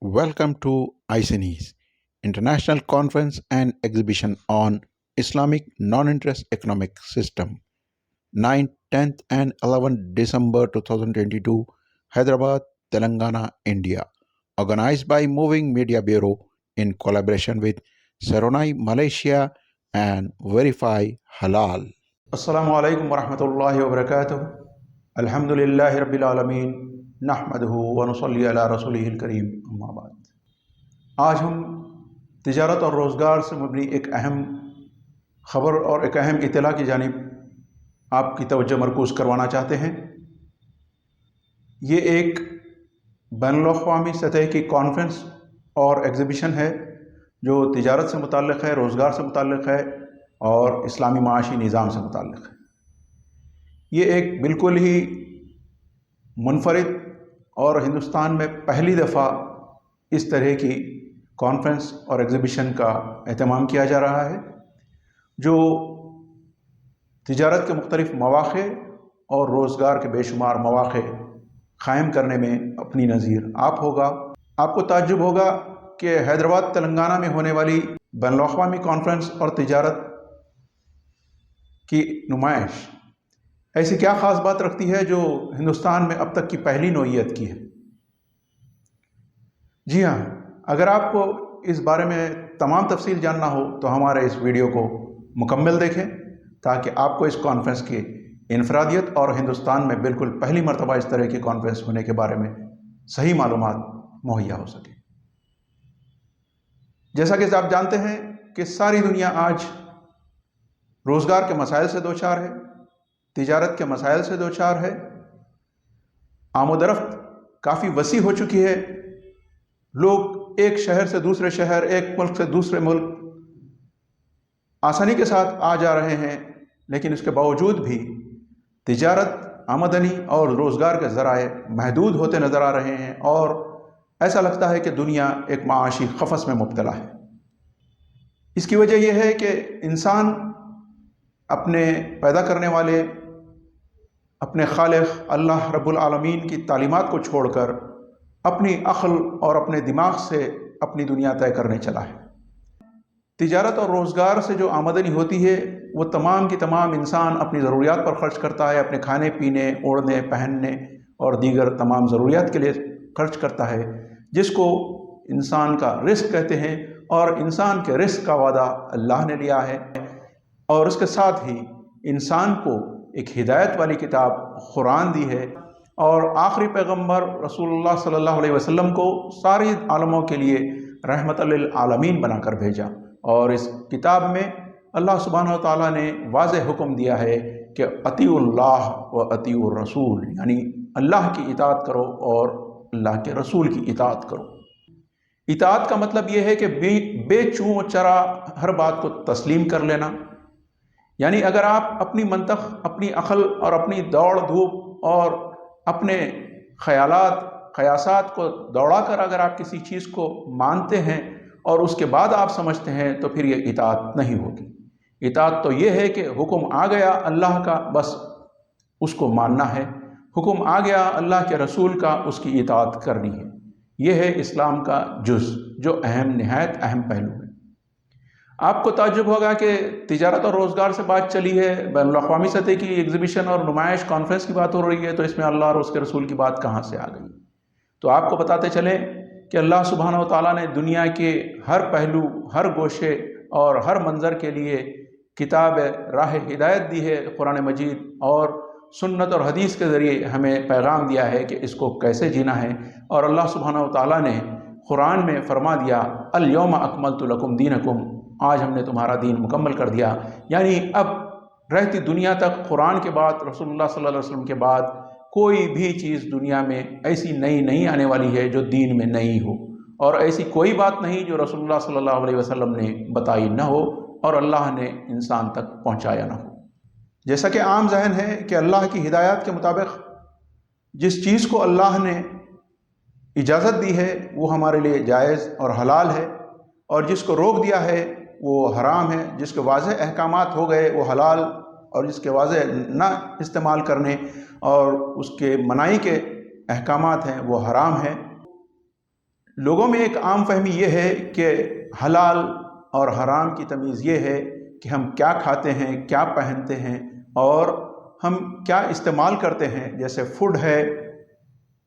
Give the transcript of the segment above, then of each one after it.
Welcome to ICNES, International Conference and Exhibition on Islamic Non-Interest Economic System, 9th, 10th and 11th December 2022, Hyderabad, Telangana, India, organized by Moving Media Bureau in collaboration with Saronai, Malaysia and Verify Halal. السلام علیکم ورحمۃ اللہ وبرکاتہ۔ الحمد للہ رب العالمین نحمدہ ونصلی علی رسولہ الکریم، اما بعد۔ آج ہم تجارت اور روزگار سے مبنی ایک اہم خبر اور ایک اہم اطلاع کی جانب آپ کی توجہ مرکوز کروانا چاہتے ہیں۔ یہ ایک بین الاقوامی سطح کی کانفرنس اور ایگزیبیشن ہے جو تجارت سے متعلق ہے، روزگار سے متعلق ہے اور اسلامی معاشی نظام سے متعلق ہے۔ یہ ایک بالکل ہی منفرد اور ہندوستان میں پہلی دفعہ اس طرح کی کانفرنس اور ایگزیبیشن کا اہتمام کیا جا رہا ہے، جو تجارت کے مختلف مواقع اور روزگار کے بے شمار مواقع قائم کرنے میں اپنی نظیر آپ ہوگا۔ آپ کو تعجب ہوگا کہ حیدرآباد تلنگانہ میں ہونے والی بین الاقوامی کانفرنس اور تجارت کی نمائش ایسی کیا خاص بات رکھتی ہے جو ہندوستان میں اب تک کی پہلی نوعیت کی ہے۔ جی ہاں، اگر آپ کو اس بارے میں تمام تفصیل جاننا ہو تو ہمارے اس ویڈیو کو مکمل دیکھیں تاکہ آپ کو اس کانفرنس کی انفرادیت اور ہندوستان میں بالکل پہلی مرتبہ اس طرح کی کانفرنس ہونے کے بارے میں صحیح معلومات مہیا ہو سکے۔ جیسا کہ آپ جانتے ہیں کہ ساری دنیا آج روزگار کے مسائل سے دوچار ہے، تجارت کے مسائل سے دوچار ہے، آمد و رفت کافی وسیع ہو چکی ہے، لوگ ایک شہر سے دوسرے شہر، ایک ملک سے دوسرے ملک آسانی کے ساتھ آ جا رہے ہیں، لیکن اس کے باوجود بھی تجارت، آمدنی اور روزگار کے ذرائع محدود ہوتے نظر آ رہے ہیں اور ایسا لگتا ہے کہ دنیا ایک معاشی قفس میں مبتلا ہے۔ اس کی وجہ یہ ہے کہ انسان اپنے پیدا کرنے والے، اپنے خالق اللہ رب العالمین کی تعلیمات کو چھوڑ کر اپنی عقل اور اپنے دماغ سے اپنی دنیا طے کرنے چلا ہے۔ تجارت اور روزگار سے جو آمدنی ہوتی ہے وہ تمام کی تمام انسان اپنی ضروریات پر خرچ کرتا ہے، اپنے کھانے پینے، اوڑھنے، پہننے اور دیگر تمام ضروریات کے لیے خرچ کرتا ہے، جس کو انسان کا رزق کہتے ہیں، اور انسان کے رزق کا وعدہ اللہ نے لیا ہے، اور اس کے ساتھ ہی انسان کو ایک ہدایت والی کتاب قرآن دی ہے، اور آخری پیغمبر رسول اللہ صلی اللہ علیہ وسلم کو ساری عالموں کے لیے رحمت للعالمین بنا کر بھیجا، اور اس کتاب میں اللہ سبحانہ وتعالیٰ نے واضح حکم دیا ہے کہ اطیعوا اللہ و اطیعوا الرسول، یعنی اللہ کی اطاعت کرو اور اللہ کے رسول کی اطاعت کرو۔ اطاعت کا مطلب یہ ہے کہ بے چوں چرا ہر بات کو تسلیم کر لینا، یعنی اگر آپ اپنی منطق، اپنی عقل اور اپنی دوڑ دھوپ اور اپنے خیالات، قیاسات کو دوڑا کر اگر آپ کسی چیز کو مانتے ہیں اور اس کے بعد آپ سمجھتے ہیں تو پھر یہ اطاعت نہیں ہوگی۔ اطاعت تو یہ ہے کہ حکم آ گیا اللہ کا، بس اس کو ماننا ہے، حکم آ گیا اللہ کے رسول کا، اس کی اطاعت کرنی ہے۔ یہ ہے اسلام کا جز، جو نہایت اہم پہلو ہے۔ آپ کو تعجب ہوگا کہ تجارت اور روزگار سے بات چلی ہے، بین الاقوامی سطح کی ایگزیبیشن اور نمائش کانفرنس کی بات ہو رہی ہے، تو اس میں اللہ اور اس کے رسول کی بات کہاں سے آ گئی؟ تو آپ کو بتاتے چلیں کہ اللہ سبحانہ وتعالیٰ نے دنیا کے ہر پہلو، ہر گوشے اور ہر منظر کے لیے کتاب راہ ہدایت دی ہے، قرآن مجید اور سنت اور حدیث کے ذریعے ہمیں پیغام دیا ہے کہ اس کو کیسے جینا ہے، اور اللہ سبحانہ وتعالیٰ نے قرآن میں فرما دیا الیوم اکملت لکم دینکم، آج ہم نے تمہارا دین مکمل کر دیا، یعنی اب رہتی دنیا تک قرآن کے بعد، رسول اللہ صلی اللہ علیہ وسلم کے بعد کوئی بھی چیز دنیا میں ایسی نئی نہیں آنے والی ہے جو دین میں نئی ہو، اور ایسی کوئی بات نہیں جو رسول اللہ صلی اللہ علیہ وسلم نے بتائی نہ ہو اور اللہ نے انسان تک پہنچایا نہ ہو۔ جیسا کہ عام ذہن ہے کہ اللہ کی ہدایات کے مطابق جس چیز کو اللہ نے اجازت دی ہے وہ ہمارے لیے جائز اور حلال ہے، اور جس کو روک دیا ہے وہ حرام ہے، جس کے واضح احکامات ہو گئے وہ حلال، اور جس کے واضح نہ استعمال کرنے اور اس کے منائی کے احکامات ہیں وہ حرام ہیں۔ لوگوں میں ایک عام فہمی یہ ہے کہ حلال اور حرام کی تمیز یہ ہے کہ ہم کیا کھاتے ہیں، کیا پہنتے ہیں اور ہم کیا استعمال کرتے ہیں. جیسے فوڈ ہے،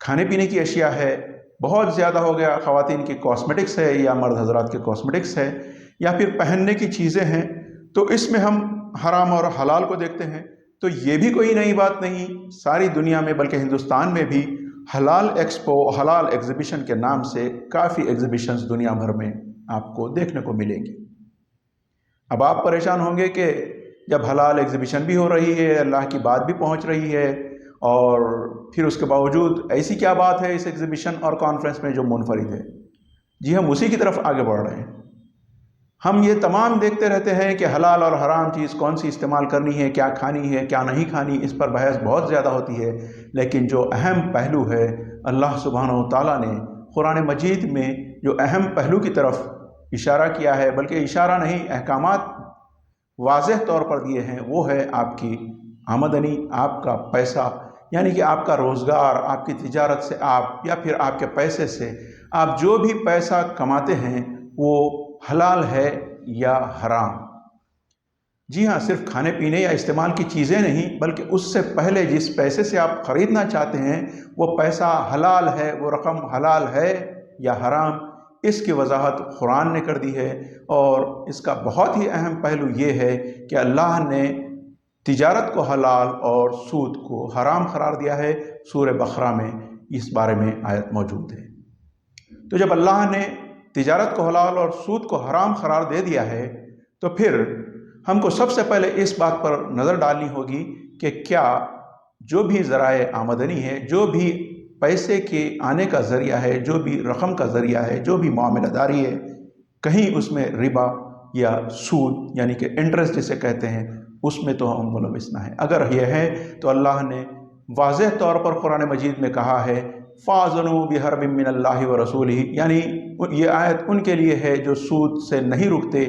کھانے پینے کی اشیاء ہے، بہت زیادہ ہو گیا خواتین کی کاسمیٹکس ہے یا مرد حضرات کی کاسمیٹکس ہے، یا پھر پہننے کی چیزیں ہیں، تو اس میں ہم حرام اور حلال کو دیکھتے ہیں. تو یہ بھی کوئی نئی بات نہیں. ساری دنیا میں بلکہ ہندوستان میں بھی حلال ایکسپو، حلال ایگزیبیشن کے نام سے کافی ایگزیبیشنز دنیا بھر میں آپ کو دیکھنے کو ملیں گی. اب آپ پریشان ہوں گے کہ جب حلال ایگزیبیشن بھی ہو رہی ہے، اللہ کی بات بھی پہنچ رہی ہے، اور پھر اس کے باوجود ایسی کیا بات ہے اس ایگزیبیشن اور کانفرنس میں جو منفرد ہے؟ جی ہم اسی کی طرف آگے بڑھ رہے ہیں. ہم یہ تمام دیکھتے رہتے ہیں کہ حلال اور حرام چیز کون سی استعمال کرنی ہے، کیا کھانی ہے، کیا نہیں کھانی. اس پر بحث بہت زیادہ ہوتی ہے، لیکن جو اہم پہلو ہے اللہ سبحانہ و تعالیٰ نے قرآن مجید میں جو اہم پہلو کی طرف اشارہ کیا ہے، بلکہ اشارہ نہیں، احکامات واضح طور پر دیے ہیں، وہ ہے آپ کی آمدنی، آپ کا پیسہ، یعنی کہ آپ کا روزگار، آپ کی تجارت سے آپ یا پھر آپ کے پیسے سے آپ جو بھی پیسہ کماتے ہیں وہ حلال ہے یا حرام. جی ہاں، صرف کھانے پینے یا استعمال کی چیزیں نہیں، بلکہ اس سے پہلے جس پیسے سے آپ خریدنا چاہتے ہیں وہ پیسہ حلال ہے، وہ رقم حلال ہے یا حرام، اس کی وضاحت قرآن نے کر دی ہے. اور اس کا بہت ہی اہم پہلو یہ ہے کہ اللہ نے تجارت کو حلال اور سود کو حرام قرار دیا ہے. سورہ بقرہ میں اس بارے میں آیت موجود ہے. تو جب اللہ نے تجارت کو حلال اور سود کو حرام قرار دے دیا ہے تو پھر ہم کو سب سے پہلے اس بات پر نظر ڈالنی ہوگی کہ کیا جو بھی ذرائع آمدنی ہے، جو بھی پیسے کے آنے کا ذریعہ ہے، جو بھی رقم کا ذریعہ ہے، جو بھی معاملہ داری ہے، کہیں اس میں ربا یا سود یعنی کہ انٹرسٹ جسے کہتے ہیں اس میں تو ہم ملوث نہ ہیں. اگر یہ ہے تو اللہ نے واضح طور پر قرآن مجید میں کہا ہے فَأَذَنُوا بِحَرْبٍ مِّنَ اللَّهِ وَرَسُولِهِ، یعنی یہ آیت ان کے لیے ہے جو سود سے نہیں رکتے.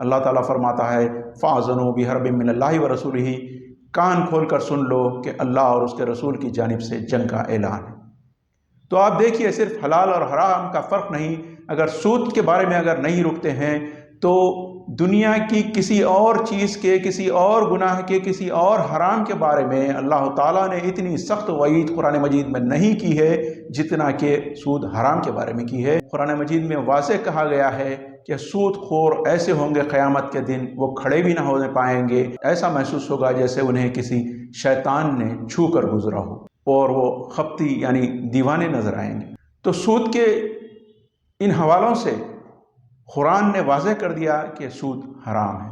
اللہ تعالیٰ فرماتا ہے فَأَذَنُوا بِحَرْبٍ مِّنَ اللَّهِ وَرَسُولِهِ، کان کھول کر سن لو کہ اللہ اور اس کے رسول کی جانب سے جنگ کا اعلان ہے. تو آپ دیکھیے صرف حلال اور حرام کا فرق نہیں. اگر سود کے بارے میں اگر نہیں رکتے ہیں تو دنیا کی کسی اور چیز کے، کسی اور گناہ کے، کسی اور حرام کے بارے میں اللہ تعالیٰ نے اتنی سخت وعید قرآن مجید میں نہیں کی ہے جتنا کہ سود حرام کے بارے میں کی ہے. قرآن مجید میں واضح کہا گیا ہے کہ سود خور ایسے ہوں گے قیامت کے دن وہ کھڑے بھی نہ ہونے پائیں گے، ایسا محسوس ہوگا جیسے انہیں کسی شیطان نے چھو کر گزرا ہو، اور وہ خپتی یعنی دیوانے نظر آئیں گے. تو سود کے ان حوالوں سے قرآن نے واضح کر دیا کہ سود حرام ہے،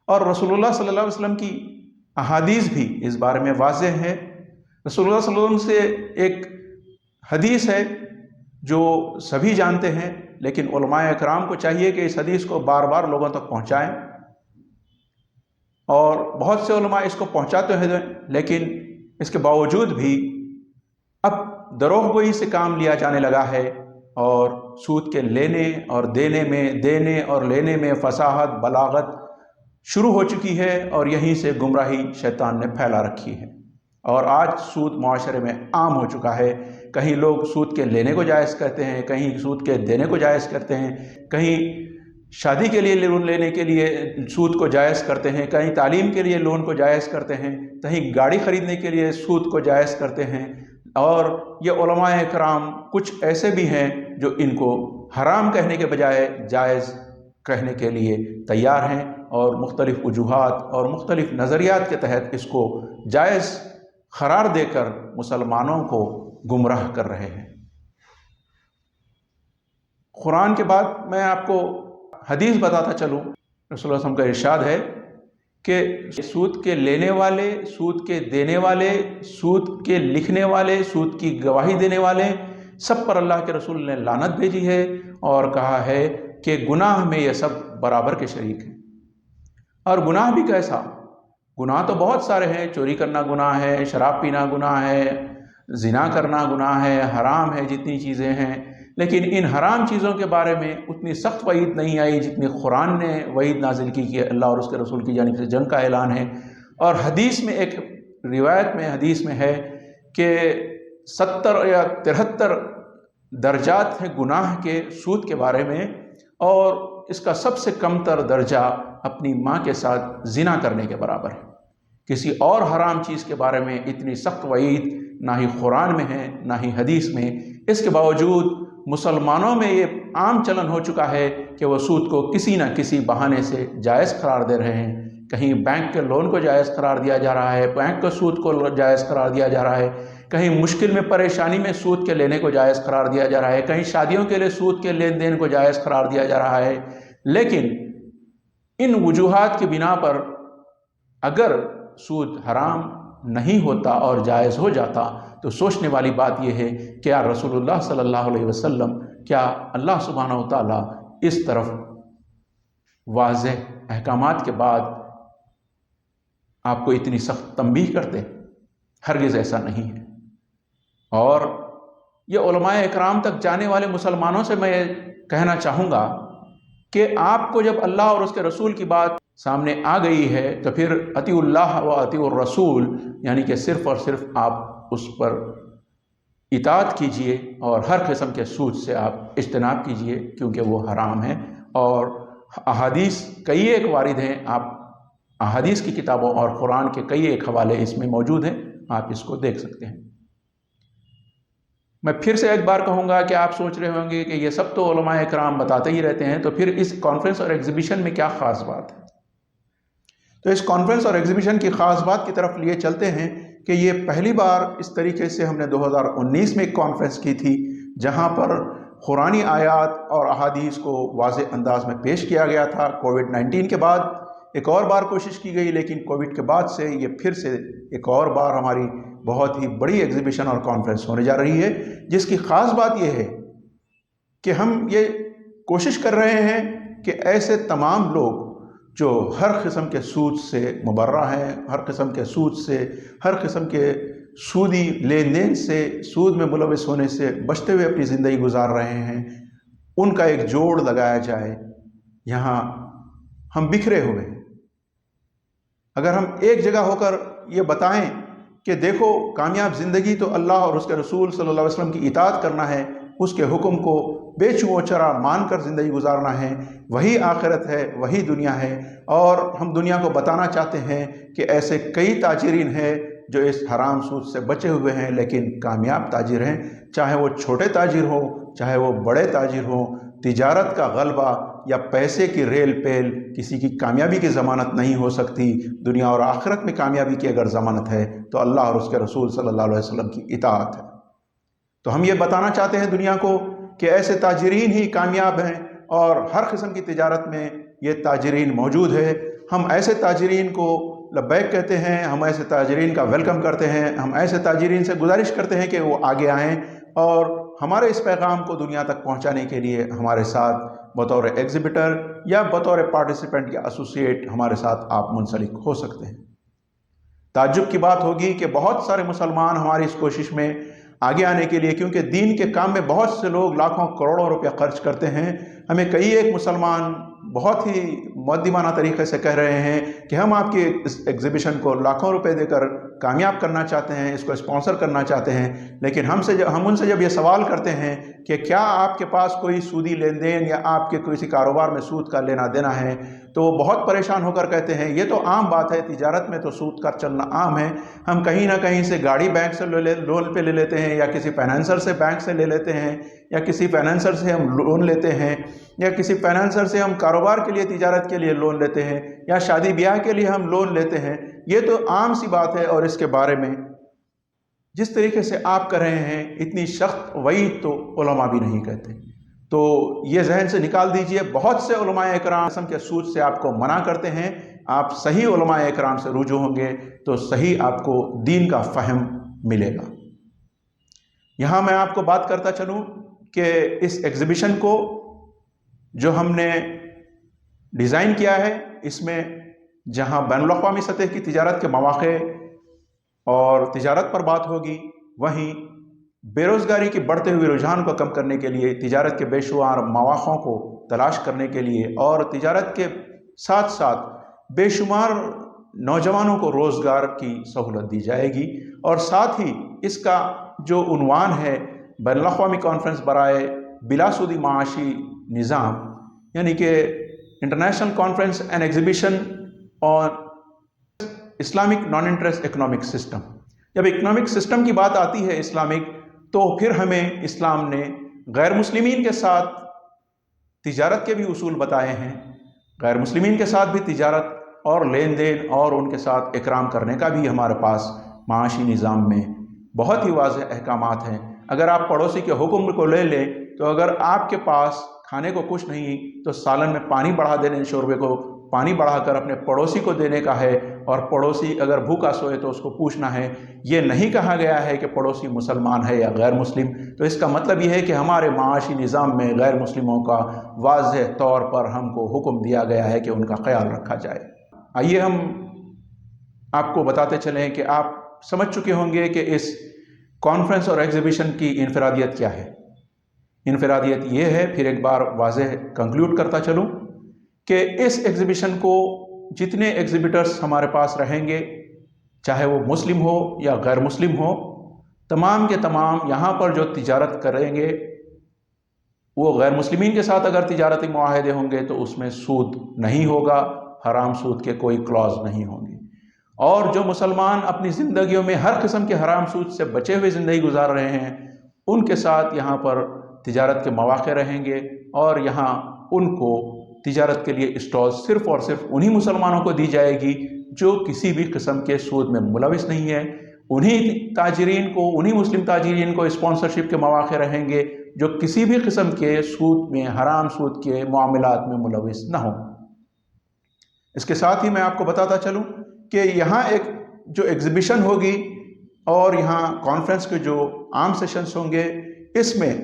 اور رسول اللہ صلی اللہ علیہ وسلم کی احادیث بھی اس بارے میں واضح ہے. رسول اللہ صلی اللہ علیہ وسلم سے ایک حدیث ہے جو سبھی جانتے ہیں، لیکن علماء اکرام کو چاہیے کہ اس حدیث کو بار بار لوگوں تک پہنچائیں، اور بہت سے علماء اس کو پہنچاتے ہیں، لیکن اس کے باوجود بھی اب دروغ گوئی سے کام لیا جانے لگا ہے، اور سود کے لینے اور دینے میں، دینے اور لینے میں فصاحت، بلاغت شروع ہو چکی ہے، اور یہیں سے گمراہی شیطان نے پھیلا رکھی ہے. اور آج سود معاشرے میں عام ہو چکا ہے. کہیں لوگ سود کے لینے کو جائز کہتے ہیں، کہیں سود کے دینے کو جائز کرتے ہیں، کہیں شادی کے لیے لون لینے کے لیے سود کو جائز کرتے ہیں، کہیں تعلیم کے لیے لون کو جائز کرتے ہیں، کہیں گاڑی خریدنے کے لیے سود کو جائز کرتے ہیں. اور یہ علماء کرام کچھ ایسے بھی ہیں جو ان کو حرام کہنے کے بجائے جائز کہنے کے لیے تیار ہیں، اور مختلف وجوہات اور مختلف نظریات کے تحت اس کو جائز قرار دے کر مسلمانوں کو گمراہ کر رہے ہیں. قرآن کے بعد میں آپ کو حدیث بتاتا چلوں. رسول اللہ صلی اللہ علیہ وسلم کا ارشاد ہے کہ سود کے لینے والے، سود کے دینے والے، سود کے لکھنے والے، سود کی گواہی دینے والے، سب پر اللہ کے رسول نے لعنت بھیجی ہے، اور کہا ہے کہ گناہ میں یہ سب برابر کے شریک ہیں. اور گناہ بھی کیسا؟ گناہ تو بہت سارے ہیں. چوری کرنا گناہ ہے، شراب پینا گناہ ہے، زنا کرنا گناہ ہے، حرام ہے، جتنی چیزیں ہیں. لیکن ان حرام چیزوں کے بارے میں اتنی سخت وعید نہیں آئی جتنی قرآن نے وعید نازل کی کہ اللہ اور اس کے رسول کی جانب سے جنگ کا اعلان ہے. اور حدیث میں، ایک روایت میں، حدیث میں ہے کہ 70 یا 73 درجات ہیں گناہ کے سود کے بارے میں، اور اس کا سب سے کم تر درجہ اپنی ماں کے ساتھ زنا کرنے کے برابر ہے۔ کسی اور حرام چیز کے بارے میں اتنی سخت وعید نہ ہی قرآن میں ہے نہ ہی حدیث میں۔ اس کے باوجود مسلمانوں میں یہ عام چلن ہو چکا ہے کہ وہ سود کو کسی نہ کسی بہانے سے جائز قرار دے رہے ہیں۔ کہیں بینک کے لون کو جائز قرار دیا جا رہا ہے، بینک کے سود کو جائز قرار دیا جا رہا ہے، کہیں مشکل میں پریشانی میں سود کے لینے کو جائز قرار دیا جا رہا ہے، کہیں شادیوں کے لیے سود کے لین دین کو جائز قرار دیا جا رہا ہے۔ لیکن ان وجوہات کی بنا پر اگر سود حرام نہیں ہوتا اور جائز ہو جاتا تو سوچنے والی بات یہ ہے، کیا رسول اللہ صلی اللہ علیہ وسلم، کیا اللہ سبحانہ و تعالیٰ اس طرف واضح احکامات کے بعد آپ کو اتنی سخت تنبیہ کرتے؟ ہرگز ایسا نہیں ہے۔ اور یہ علماء اکرام تک جانے والے مسلمانوں سے میں کہنا چاہوں گا کہ آپ کو جب اللہ اور اس کے رسول کی بات سامنے آ گئی ہے تو پھر اطیع اللہ و اطیع الرسول، یعنی کہ صرف اور صرف آپ اس پر اطاعت کیجئے اور ہر قسم کے سود سے آپ اجتناب کیجئے، کیونکہ وہ حرام ہے۔ اور احادیث کئی ایک وارد ہیں، آپ احادیث کی کتابوں اور قرآن کے کئی ایک حوالے اس میں موجود ہیں، آپ اس کو دیکھ سکتے ہیں۔ میں پھر سے ایک بار کہوں گا کہ آپ سوچ رہے ہوں گے کہ یہ سب تو علماء اکرام بتاتے ہی رہتے ہیں، تو پھر اس کانفرنس اور ایگزیبیشن میں کیا خاص بات ہے؟ تو اس کانفرنس اور ایگزیبیشن کی خاص بات کی طرف لیے چلتے ہیں کہ یہ پہلی بار اس طریقے سے ہم نے 2019 میں ایک کانفرنس کی تھی، جہاں پر قرآنی آیات اور احادیث کو واضح انداز میں پیش کیا گیا تھا۔ کووڈ-19 کے بعد ایک اور بار کوشش کی گئی، لیکن کووڈ کے بعد سے یہ پھر سے ایک اور بار ہماری بہت ہی بڑی ایگزیبیشن اور کانفرنس ہونے جا رہی ہے، جس کی خاص بات یہ ہے کہ ہم یہ کوشش کر رہے ہیں کہ ایسے تمام لوگ جو ہر قسم کے سود سے مبرہ ہیں، ہر قسم کے سود سے، ہر قسم کے سودی لین دین سے، سود میں ملوث ہونے سے بچتے ہوئے اپنی زندگی گزار رہے ہیں، ان کا ایک جوڑ لگایا جائے۔ یہاں ہم بکھرے ہوئے ہیں، اگر ہم ایک جگہ ہو کر یہ بتائیں کہ دیکھو کامیاب زندگی تو اللہ اور اس کے رسول صلی اللہ علیہ وسلم کی اطاعت کرنا ہے، اس کے حکم کو بے چوں چرا مان کر زندگی گزارنا ہے، وہی آخرت ہے، وہی دنیا ہے۔ اور ہم دنیا کو بتانا چاہتے ہیں کہ ایسے کئی تاجرین ہیں جو اس حرام سود سے بچے ہوئے ہیں لیکن کامیاب تاجر ہیں، چاہے وہ چھوٹے تاجر ہوں چاہے وہ بڑے تاجر ہوں۔ تجارت کا غلبہ یا پیسے کی ریل پیل کسی کی کامیابی کی ضمانت نہیں ہو سکتی۔ دنیا اور آخرت میں کامیابی کی اگر ضمانت ہے تو اللہ اور اس کے رسول صلی اللہ علیہ وسلم کی اطاعت ہے۔ تو ہم یہ بتانا چاہتے ہیں دنیا کو کہ ایسے تاجرین ہی کامیاب ہیں، اور ہر قسم کی تجارت میں یہ تاجرین موجود ہے۔ ہم ایسے تاجرین کو لبیک کہتے ہیں، ہم ایسے تاجرین کا ویلکم کرتے ہیں، ہم ایسے تاجرین سے گزارش کرتے ہیں کہ وہ آگے آئیں اور ہمارے اس پیغام کو دنیا تک پہنچانے کے لیے ہمارے ساتھ بطور ایگزیبیٹر یا بطور پارٹیسپینٹ یا ایسوسیٹ ہمارے ساتھ آپ منسلک ہو سکتے ہیں۔ تعجب کی بات ہوگی کہ بہت سارے مسلمان ہماری اس کوشش میں آگے آنے کے لیے، کیونکہ دین کے کام میں بہت سے لوگ لاکھوں کروڑوں روپے خرچ کرتے ہیں، ہمیں کئی ایک مسلمان بہت ہی مؤدبانہ طریقے سے کہہ رہے ہیں کہ ہم آپ کی اس ایگزیبیشن کو لاکھوں روپے دے کر کامیاب کرنا چاہتے ہیں، اس کو اسپانسر کرنا چاہتے ہیں۔ لیکن ہم ان سے جب یہ سوال کرتے ہیں کہ کیا آپ کے پاس کوئی سودی لین دین یا آپ کے کسی کاروبار میں سود کا لینا دینا ہے، تو وہ بہت پریشان ہو کر کہتے ہیں یہ تو عام بات ہے، تجارت میں تو سود کا چلنا عام ہے، ہم کہیں نہ کہیں سے گاڑی بینک سے لون پہ لے لیتے ہیں، یا کسی فائنینسر سے بینک سے لے لیتے ہیں، یا کسی فائنینسر سے ہم لون لیتے ہیں، یا کسی فائنینسر سے ہم کاروبار کے لیے تجارت کے لیے لون لیتے ہیں، یا شادی بیاہ کے لیے ہم لون لیتے ہیں۔ یہ تو عام سی بات ہے، اور اس کے بارے میں جس طریقے سے آپ کر رہے ہیں اتنی سخت وعید تو علماء بھی نہیں کہتے۔ تو یہ ذہن سے نکال دیجئے، بہت سے علماء اکرام قسم کے سود سے آپ کو منع کرتے ہیں۔ آپ صحیح علماء اکرام سے رجوع ہوں گے تو صحیح آپ کو دین کا فہم ملے گا۔ یہاں میں آپ کو بات کرتا چلوں کہ اس ایگزیبیشن کو جو ہم نے ڈیزائن کیا ہے، اس میں جہاں بین الاقوامی سطح کی تجارت کے مواقع اور تجارت پر بات ہوگی، وہیں بے روزگاری کی بڑھتے ہوئے رجحان کو کم کرنے کے لیے، تجارت کے بے شمار مواقعوں کو تلاش کرنے کے لیے، اور تجارت کے ساتھ ساتھ بے شمار نوجوانوں کو روزگار کی سہولت دی جائے گی۔ اور ساتھ ہی اس کا جو عنوان ہے بین الاقوامی کانفرنس برائے بلاسودی معاشی نظام، یعنی کہ international conference and exhibition on Islamic naan interest economic system. جب اکنامک سسٹم کی بات آتی ہے اسلامک، تو پھر ہمیں اسلام نے غیر مسلمین کے ساتھ تجارت کے بھی اصول بتائے ہیں، غیر مسلمین کے ساتھ بھی تجارت اور لین دین اور ان کے ساتھ اکرام کرنے کا بھی ہمارے پاس معاشی نظام میں بہت ہی واضح احکامات ہیں۔ اگر آپ پڑوسی کے حکم کو لے لیں تو اگر آپ کے پاس کھانے کو کچھ نہیں تو سالن میں پانی بڑھا دینے، شوربے کو پانی بڑھا کر اپنے پڑوسی کو دینے کا ہے، اور پڑوسی اگر بھوکا سوئے تو اس کو پوچھنا ہے۔ یہ نہیں کہا گیا ہے کہ پڑوسی مسلمان ہے یا غیر مسلم۔ تو اس کا مطلب یہ ہے کہ ہمارے معاشی نظام میں غیر مسلموں کا واضح طور پر ہم کو حکم دیا گیا ہے کہ ان کا خیال رکھا جائے۔ آئیے ہم آپ کو بتاتے چلیں کہ آپ سمجھ چکے ہوں گے کہ اس کانفرنس اور ایگزیبیشن کی انفرادیت کیا ہے۔ انفرادیت یہ ہے، پھر ایک بار واضح کنکلوڈ کرتا چلوں، کہ اس ایگزیبیشن کو جتنے ایگزیبیٹرز ہمارے پاس رہیں گے، چاہے وہ مسلم ہو یا غیر مسلم ہو، تمام کے تمام یہاں پر جو تجارت کریں گے، وہ غیر مسلمین کے ساتھ اگر تجارتی معاہدے ہوں گے تو اس میں سود نہیں ہوگا، حرام سود کے کوئی کلاز نہیں ہوں گے۔ اور جو مسلمان اپنی زندگیوں میں ہر قسم کے حرام سود سے بچے ہوئے زندگی گزار رہے ہیں، ان کے ساتھ یہاں پر تجارت کے مواقع رہیں گے، اور یہاں ان کو تجارت کے لیے اسٹال صرف اور صرف انہی مسلمانوں کو دی جائے گی جو کسی بھی قسم کے سود میں ملوث نہیں ہے۔ انہی تاجرین کو، انہی مسلم تاجرین کو اسپانسرشپ کے مواقع رہیں گے جو کسی بھی قسم کے سود میں، حرام سود کے معاملات میں ملوث نہ ہوں۔ اس کے ساتھ ہی میں آپ کو بتاتا چلوں کہ یہاں ایک جو ایگزیبیشن ہوگی اور یہاں کانفرنس کے جو عام سیشنز ہوں گے، اس میں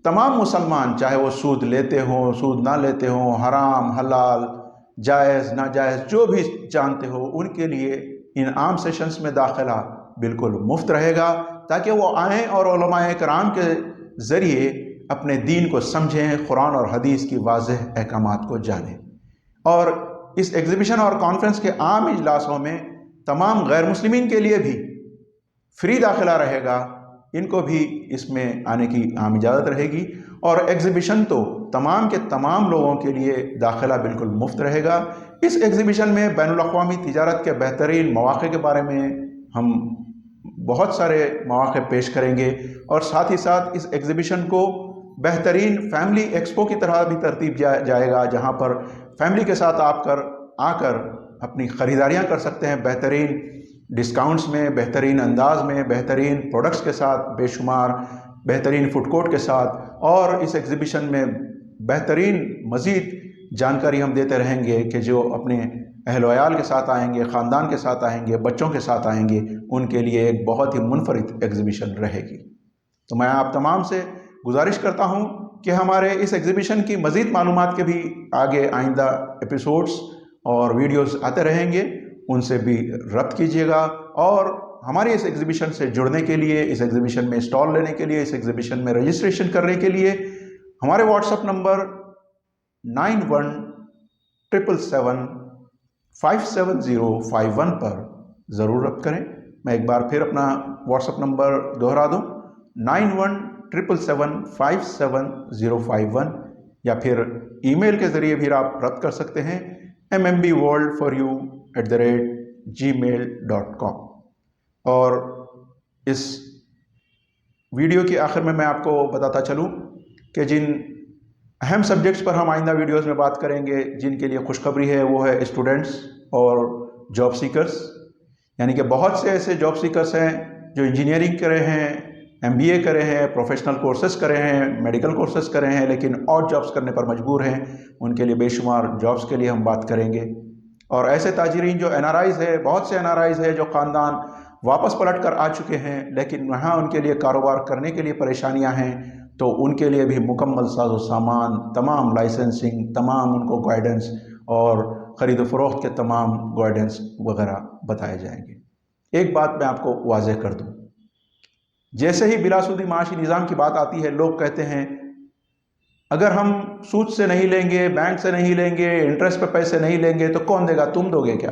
تمام مسلمان، چاہے وہ سود لیتے ہوں، سود نہ لیتے ہوں، حرام حلال جائز ناجائز جو بھی جانتے ہو، ان کے لیے ان عام سیشنز میں داخلہ بالکل مفت رہے گا، تاکہ وہ آئیں اور علماء کرام کے ذریعے اپنے دین کو سمجھیں، قرآن اور حدیث کی واضح احکامات کو جانیں۔ اور اس ایگزیبیشن اور کانفرنس کے عام اجلاسوں میں تمام غیر مسلمین کے لیے بھی فری داخلہ رہے گا، ان کو بھی اس میں آنے کی عام اجازت رہے گی۔ اور ایگزیبیشن تو تمام کے تمام لوگوں کے لیے داخلہ بالکل مفت رہے گا۔ اس ایگزیبیشن میں بین الاقوامی تجارت کے بہترین مواقع کے بارے میں ہم بہت سارے مواقع پیش کریں گے، اور ساتھ ہی ساتھ اس ایگزیبیشن کو بہترین فیملی ایکسپو کی طرح بھی ترتیب جائے گا، جہاں پر فیملی کے ساتھ آ کر اپنی خریداریاں کر سکتے ہیں، بہترین ڈسکاؤنٹس میں، بہترین انداز میں، بہترین پروڈکٹس کے ساتھ، بے شمار بہترین فوڈ کورٹ کے ساتھ۔ اور اس ایگزیبیشن میں بہترین مزید جانکاری ہم دیتے رہیں گے کہ جو اپنے اہل و عیال کے ساتھ آئیں گے، خاندان کے ساتھ آئیں گے، بچوں کے ساتھ آئیں گے، ان کے لیے ایک بہت ہی منفرد ایگزیبیشن رہے گی۔ تو میں آپ تمام سے گزارش کرتا ہوں کہ ہمارے اس ایگزیبیشن کی مزید معلومات کے بھی آگے آئندہ ایپیسوڈز اور ویڈیوز آتے رہیں گے، ان سے بھی ربط کیجیے گا۔ اور ہماری اس ایگزیبیشن سے جڑنے کے لیے، اس ایگزیبیشن میں اسٹال لینے کے لیے، اس ایگزیبیشن میں رجسٹریشن کرنے کے لیے ہمارے واٹس ایپ نمبر 9177757051 پر ضرور ربط کریں۔ میں ایک بار پھر اپنا واٹس ایپ نمبر دہرا دوں، 9177757051، یا پھر ای میل کے ذریعے بھی آپ ربط کر سکتے ہیں، mmworldforyou@gmail.com۔ اور اس ویڈیو کے آخر میں آپ کو بتاتا چلوں کہ جن اہم سبجیکٹس پر ہم آئندہ ویڈیوز میں بات کریں گے، جن کے لیے خوشخبری ہے، وہ ہے اسٹوڈنٹس اور جاب سیکرز۔ یعنی کہ بہت سے ایسے جاب سیکرز ہیں جو انجینئرنگ کرے ہیں، MBA کرے ہیں، پروفیشنل کورسز کرے ہیں، میڈیکل کورسز کرے ہیں، لیکن اور جابس کرنے پر مجبور ہیں۔ ان کے لیے بے شمار جابس کے لیے ہم بات کریں گے۔ اور ایسے تاجرین جو NRIs ہے، بہت سے NRIs ہے جو خاندان واپس پلٹ کر آ چکے ہیں، لیکن وہاں ان کے لیے کاروبار کرنے کے لیے پریشانیاں ہیں، تو ان کے لیے بھی مکمل ساز و سامان، تمام لائسنسنگ، تمام ان کو گائیڈنس اور خرید و فروخت کے تمام گائیڈنس وغیرہ بتائے جائیں گے۔ ایک بات میں آپ کو واضح کر دوں، جیسے ہی بلا سودی معاشی نظام کی بات آتی ہے، لوگ کہتے ہیں اگر ہم سود سے نہیں لیں گے، بینک سے نہیں لیں گے، انٹرسٹ پہ پیسے نہیں لیں گے تو کون دے گا؟ تم دو گے کیا؟